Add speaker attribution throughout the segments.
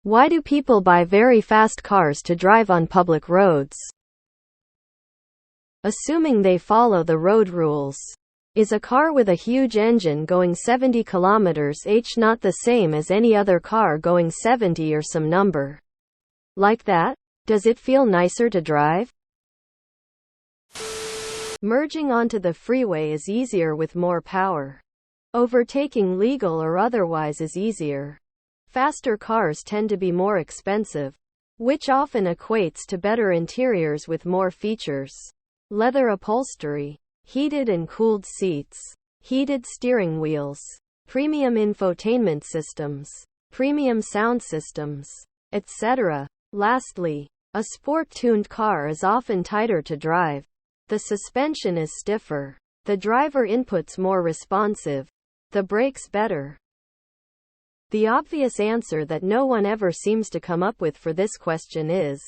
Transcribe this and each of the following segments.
Speaker 1: Why do people buy very fast cars to drive on public roads? Assuming they follow the road rules. Is a car with a huge engine going 70 km/h not the same as any other car going 70 or some number like that? Does it feel nicer to drive? Merging onto the freeway is easier with more power. Overtaking legal or otherwise is easier. Faster cars tend to be more expensive, which often equates to better interiors with more features. Leather upholstery, heated and cooled seats, heated steering wheels, premium infotainment systems, premium sound systems, etc. Lastly, a sport-tuned car is often tighter to drive. The suspension is stiffer. The driver input's more responsive. The brakes better. The obvious answer that no one ever seems to come up with for this question is: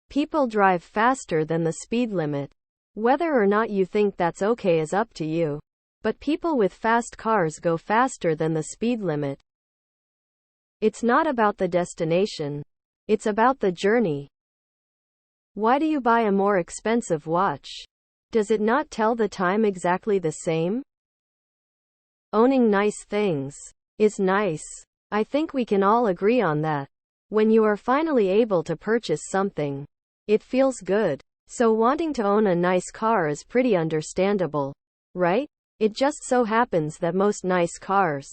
Speaker 1: people drive faster than the speed limit. Whether or not you think that's okay is up to you. But people with fast cars go faster than the speed limit. It's not about the destination. It's about the journey. Why do you buy a more expensive watch? Does it not tell the time exactly the same? Owning nice things is nice. I think we can all agree on that. When you are finally able to purchase something, it feels good. So wanting to own a nice car is pretty understandable, right? It just so happens that most nice cars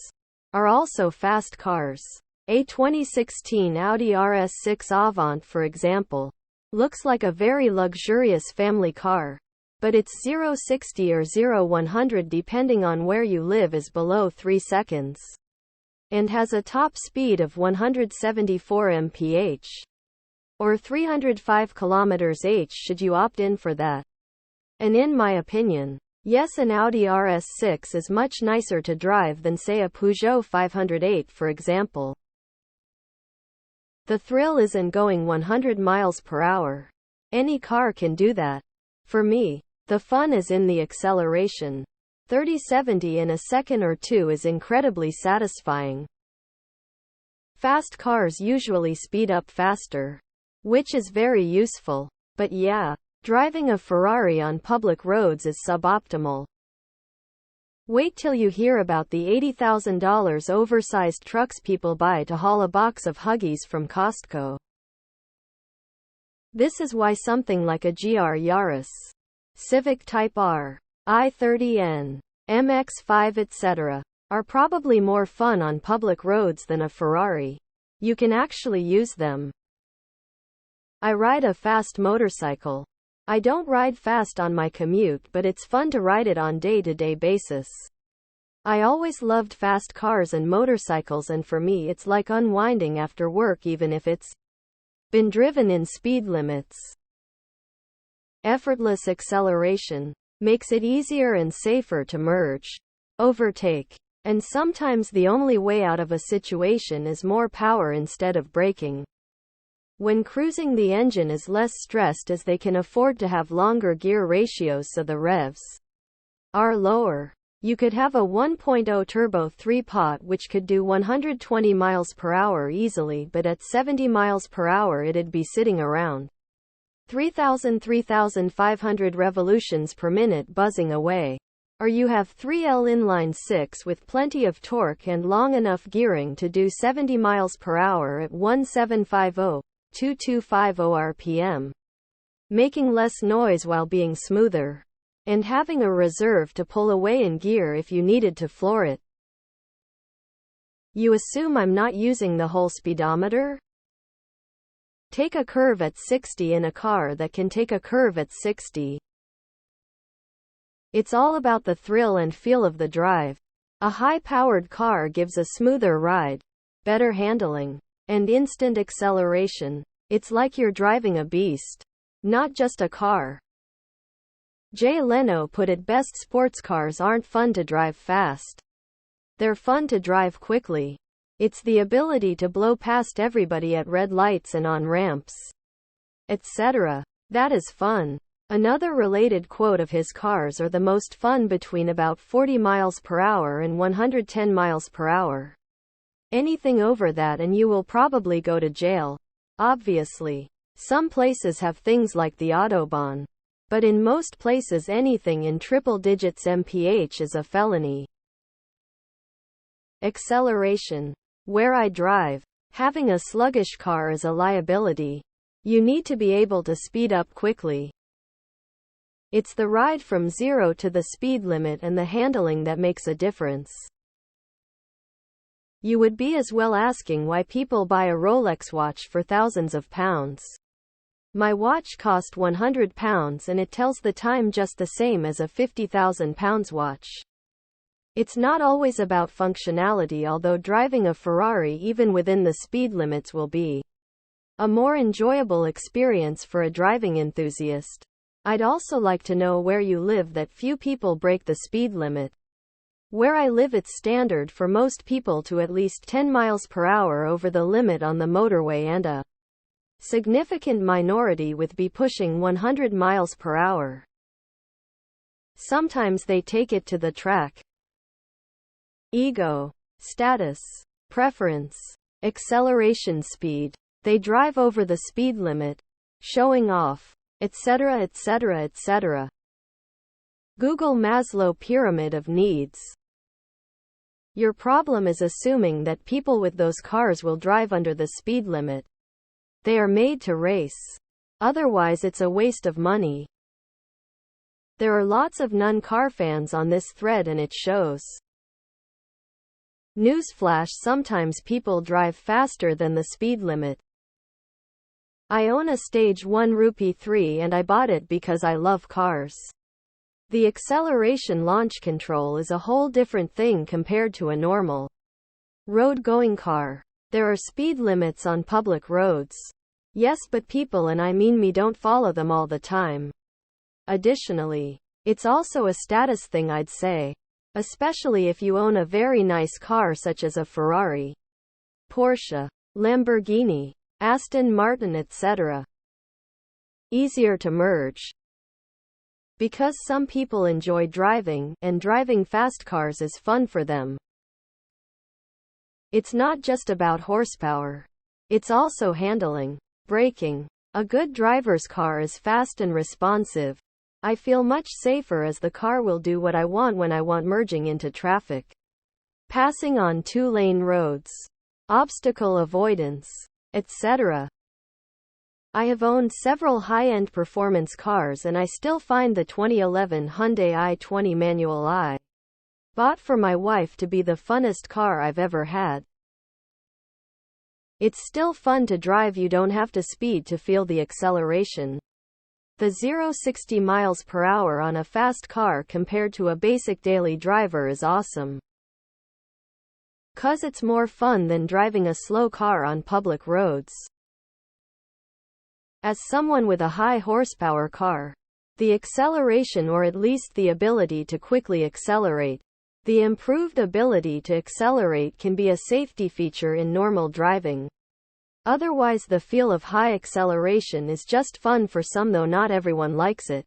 Speaker 1: are also fast cars. A 2016 Audi RS6 Avant, for example, looks like a very luxurious family car, but its 0-60 or 0-100 depending on where you live is below 3 seconds, and has a top speed of 174 mph, or 305 km/h should you opt in for that. And in my opinion, yes, an Audi RS6 is much nicer to drive than say a Peugeot 508 for example. The thrill isn't going 100 miles per hour. Any car can do that. For me, the fun is in the acceleration. 30-70 in a second or two is incredibly satisfying. Fast cars usually speed up faster, which is very useful. But yeah, driving a Ferrari on public roads is suboptimal. Wait till you hear about the $80,000 oversized trucks people buy to haul a box of Huggies from Costco. This is why something like a GR Yaris, Civic Type R, i30N, MX-5 etc. are probably more fun on public roads than a Ferrari. You can actually use them. I ride a fast motorcycle. I don't ride fast on my commute, but it's fun to ride it on day-to-day basis. I always loved fast cars and motorcycles, and for me it's like unwinding after work even if it's been driven in speed limits. Effortless acceleration makes it easier and safer to merge, overtake, and sometimes the only way out of a situation is more power instead of braking. When cruising, the engine is less stressed as they can afford to have longer gear ratios so the revs are lower. You could have a 1.0 turbo 3-pot which could do 120 miles per hour easily, but at 70 miles per hour it'd be sitting around 3,500 revolutions per minute buzzing away. Or you have 3L inline 6 with plenty of torque and long enough gearing to do 70 miles per hour at 1750-2250 RPM, making less noise while being smoother, and having a reserve to pull away in gear if you needed to floor it. You assume I'm not using the whole speedometer? Take a curve at 60 in a car that can take a curve at 60. It's all about the thrill and feel of the drive. A high-powered car gives a smoother ride, better handling, and instant acceleration. It's like you're driving a beast, not just a car. Jay Leno put it best: sports cars aren't fun to drive fast. They're fun to drive quickly. It's the ability to blow past everybody at red lights and on ramps, etc. that is fun. Another related quote of his: cars are the most fun between about 40 miles per hour and 110 miles per hour. Anything over that and you will probably go to jail. Obviously. Some places have things like the Autobahn. But in most places anything in triple digits mph is a felony. Acceleration. Where I drive, having a sluggish car is a liability. You need to be able to speed up quickly. It's the ride from zero to the speed limit and the handling that makes a difference. You would be as well asking why people buy a Rolex watch for thousands of pounds. My watch cost £100 and it tells the time just the same as a £50,000 watch. It's not always about functionality, although driving a Ferrari even within the speed limits will be a more enjoyable experience for a driving enthusiast. I'd also like to know where you live that few people break the speed limit. Where I live it's standard for most people to at least 10 miles per hour over the limit on the motorway and a significant minority with be pushing 100 miles per hour. Sometimes they take it to the track. Ego, status, preference, acceleration speed. They drive over the speed limit, showing off, etc., etc., etc. Google Maslow pyramid of needs. Your problem is assuming that people with those cars will drive under the speed limit. They are made to race. Otherwise it's a waste of money. There are lots of non-car fans on this thread and it shows. Newsflash: sometimes people drive faster than the speed limit. I own a Stage 1 Rupee 3 and I bought it because I love cars. The acceleration launch control is a whole different thing compared to a normal road-going car. There are speed limits on public roads. Yes, but people, and I mean me, don't follow them all the time. Additionally, it's also a status thing, I'd say. Especially if you own a very nice car such as a Ferrari, Porsche, Lamborghini, Aston Martin, etc. Easier to merge. Because some people enjoy driving, and driving fast cars is fun for them. It's not just about horsepower. It's also handling, braking. A good driver's car is fast and responsive. I feel much safer as the car will do what I want when I want, merging into traffic, passing on two-lane roads, obstacle avoidance, etc. I have owned several high-end performance cars and I still find the 2011 Hyundai i20 manual I bought for my wife to be the funnest car I've ever had. It's still fun to drive. You don't have to speed to feel the acceleration. The 0-60 miles per hour on a fast car compared to a basic daily driver is awesome. 'Cause it's more fun than driving a slow car on public roads. As someone with a high horsepower car, the acceleration, or at least the ability to quickly accelerate, the improved ability to accelerate can be a safety feature in normal driving. Otherwise the feel of high acceleration is just fun for some, though not everyone likes it.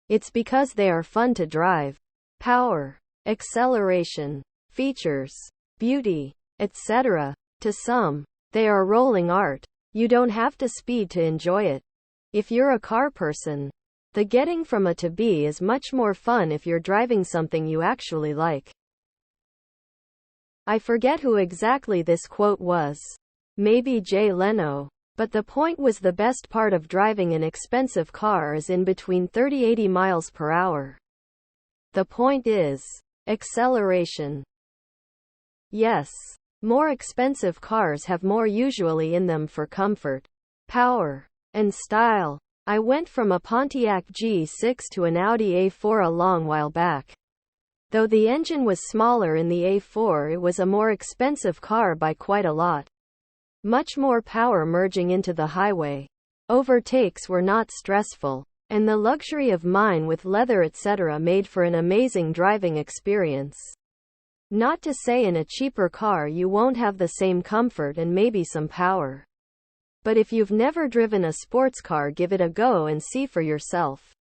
Speaker 1: It's because they are fun to drive. Power, acceleration, features, beauty, etc. To some, they are rolling art. You don't have to speed to enjoy it. If you're a car person, the getting from A to B is much more fun if you're driving something you actually like. I forget who exactly this quote was. Maybe Jay Leno. But the point was, the best part of driving an expensive car is in between 30-80 miles per hour. The point is acceleration. Yes. More expensive cars have more usually in them for comfort, power, and style. I went from a Pontiac G6 to an Audi A4 a long while back. Though the engine was smaller in the A4, it was a more expensive car by quite a lot. Much more power merging into the highway. Overtakes were not stressful, and the luxury of mine with leather etc. made for an amazing driving experience. Not to say in a cheaper car you won't have the same comfort and maybe some power. But if you've never driven a sports car, give it a go and see for yourself.